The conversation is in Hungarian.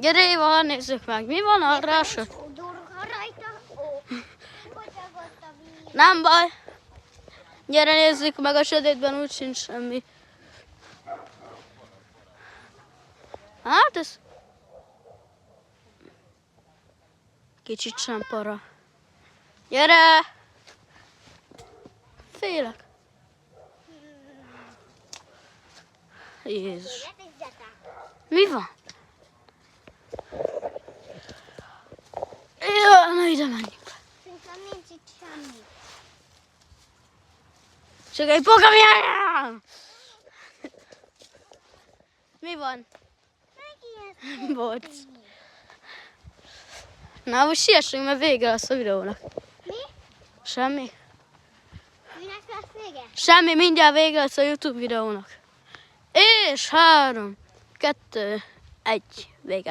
Gyere Éva, nézzük meg, mi van arra? Nem baj. Gyere, nézzük meg, a sötétben úgy sincs semmi. Hát ez... Kicsit sem para. Gyere! Félek. Jézus. Mi van? Jó, na ide menjünk. Szerintem nincs itt semmi. Csak egy pokamján! Mi van? Megijedtem. Bocs. Na most siessünk, mert vége lesz a videónak. Mi? Semmi. Minek lesz vége? Semmi, mindjárt vége lesz a YouTube videónak. És 3, 2, 1, vége.